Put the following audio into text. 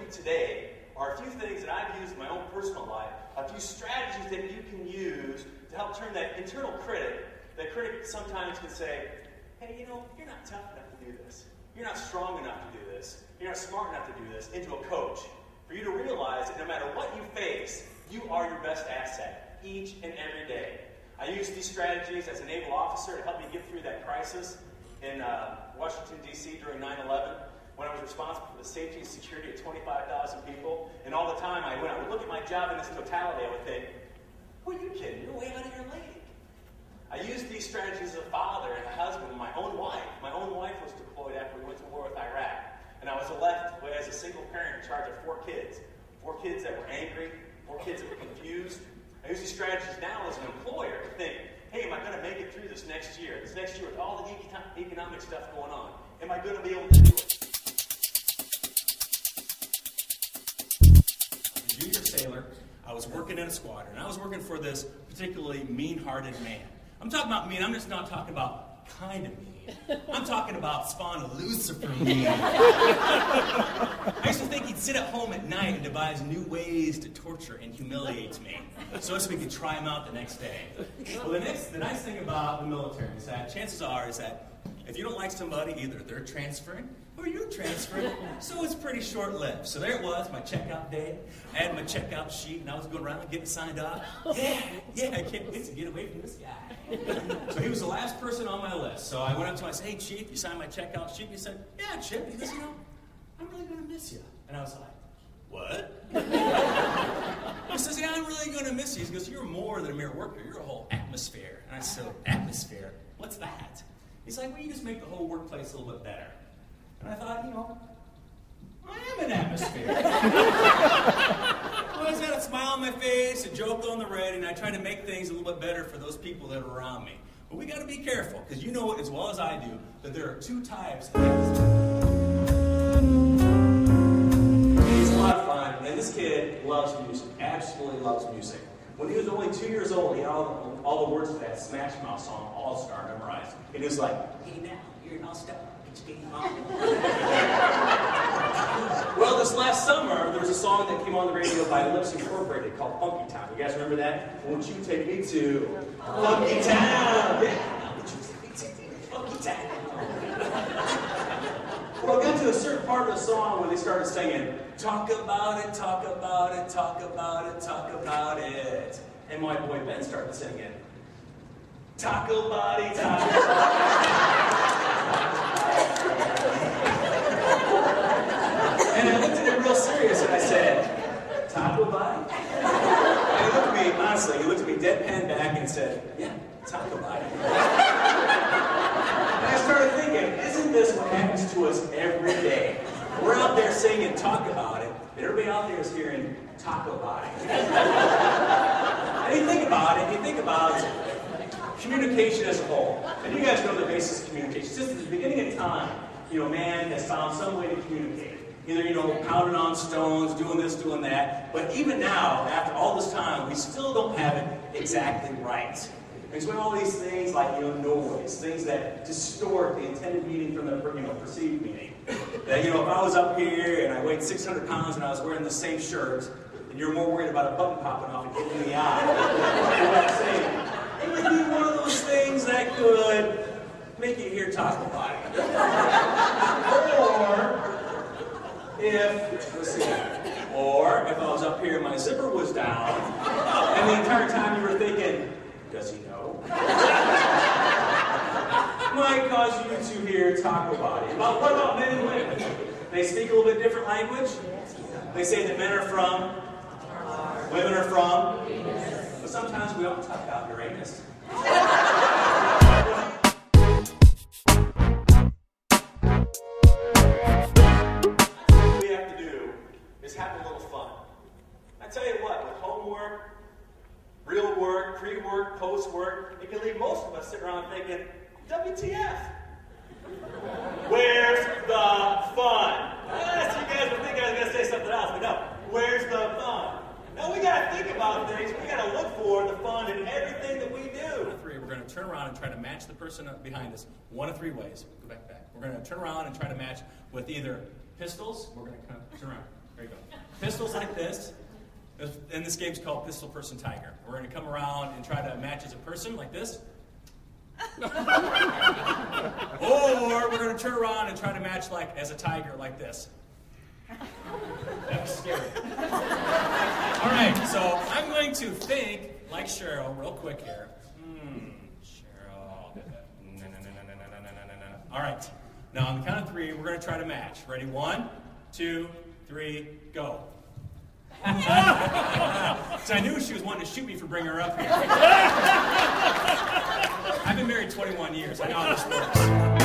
you today are a few things that I've used in my own personal life, a few strategies that you can use to help turn that internal critic, that critic sometimes can say, hey, you know, you're not tough enough to do this. You're not strong enough to do this. You're not smart enough to do this, into a coach. For you to realize that no matter what you face, you are your best asset each and every day. I used these strategies as a naval officer to help me get through that crisis in Washington, D.C. during 9/11, when I was responsible for the safety and security of 25,000 people. And all the time, when I would look at my job in its totality, I would think, who are you kidding? You're way out of your league. I used these strategies as a father and a husband and my own wife. My own wife was deployed after we went to war with Iraq. And I was left as a single parent in charge of 4 kids. 4 kids that were angry, 4 kids that were confused. I use these strategies now as an employer to think, hey, am I going to make it through this next year? This next year with all the economic stuff going on. Am I going to be able to do it? As a junior sailor, I was working in a squadron. I was working for this particularly mean-hearted man. I'm talking about mean. I'm just not talking about kind of mean. I'm talking about spawn of Lucifer mean. I used to think he'd sit at home at night and devise new ways to torture and humiliate me, so as we could try him out the next day. Well, the nice thing about the military is that chances are is that if you don't like somebody, either they're transferring or you're transferring, so it's pretty short-lived. So there it was, my checkout day. I had my checkout sheet, and I was going around getting signed off. Yeah, I can't wait to get away from this guy. So he was the last person on my list. So I went up to him, I said, hey, Chief, you signed my checkout sheet? He said, yeah, Chip. He goes, you know, I'm really going to miss you. And I was like, what? He says, yeah, I'm really going to miss you. He goes, you're more than a mere worker. You're a whole atmosphere. And I said, atmosphere? What's that? He's like, well, you just make the whole workplace a little bit better. And I thought, you know, I am an atmosphere. I always had a smile on my face, a joke on the ready, and I try to make things a little bit better for those people that are around me. But we got to be careful, because you know as well as I do that there are 2 types of It's a lot of fun, and this kid loves music, absolutely loves music. When he was only 2 years old, he had all the words to that Smash Mouth song, All Star, memorized. And he was like, hey now, you're an all-star. Well, this last summer, there was a song that came on the radio by Lutz Incorporated called Funky Town. You guys remember that? Won't you take me to Funky Town? Yeah. Won't you take me to Funky Town? Well, I got to a certain part of the song where they started singing, talk about it, talk about it, talk about it, talk about it. And my boy Ben started singing, taco body, taco body. And I looked at him real serious and I said, taco body? And he looked at me, honestly, he looked at me deadpan back and said, yeah, taco body. And I started thinking, isn't this what happens to us every day? We're out there singing talk about it, and everybody out there is hearing taco body. And you think about communication as a whole. And you guys know the basis of communication. Since the beginning of time, you know, man has found some way to communicate. Either, you know, pounding on stones, doing this, doing that. But even now, after all this time, we still don't have it exactly right. And so all these things like, you know, noise, things that distort the intended meaning from the, you know, perceived meaning. That, you know, if I was up here and I weighed 600 pounds and I was wearing the same shirt, and you're more worried about a button popping off and getting in the eye. You know what I'm saying? It would be one of those things that could make you hear taco body. Or if I was up here and my zipper was down, and the entire time you were thinking, does he know? Might cause you to hear taco body. But what about men and women? They speak a little bit different language. They say that men are from, women are from, but sometimes we don't talk about Uranus. What we have to do is have a little fun. I tell you what, with homework, real work, pre-work, post-work, it can leave most of us sitting around thinking, WTF? Where's the fun? So you guys would think I was going to say something else, but no. Where's the fun? Now we got to think about things. We got to look for the fun in everything that we do. We're going to turn around and try to match the person behind us 1 of 3 ways. Go back. We're going to turn around and try to match with either pistols. We're going to turn around. There you go. Pistols like this. And this game's called Pistol Person Tiger. We're going to come around and try to match as a person like this. Or we're going to turn around and try to match like as a tiger like this. That's scary. All right, so I'm going to think like Cheryl real quick here. Cheryl. No. All right. Now on the count of 3, we're going to try to match. Ready? 1, 2, 3, go. So I knew she was wanting to shoot me for bringing her up here. I've been married 21 years. I know how this works.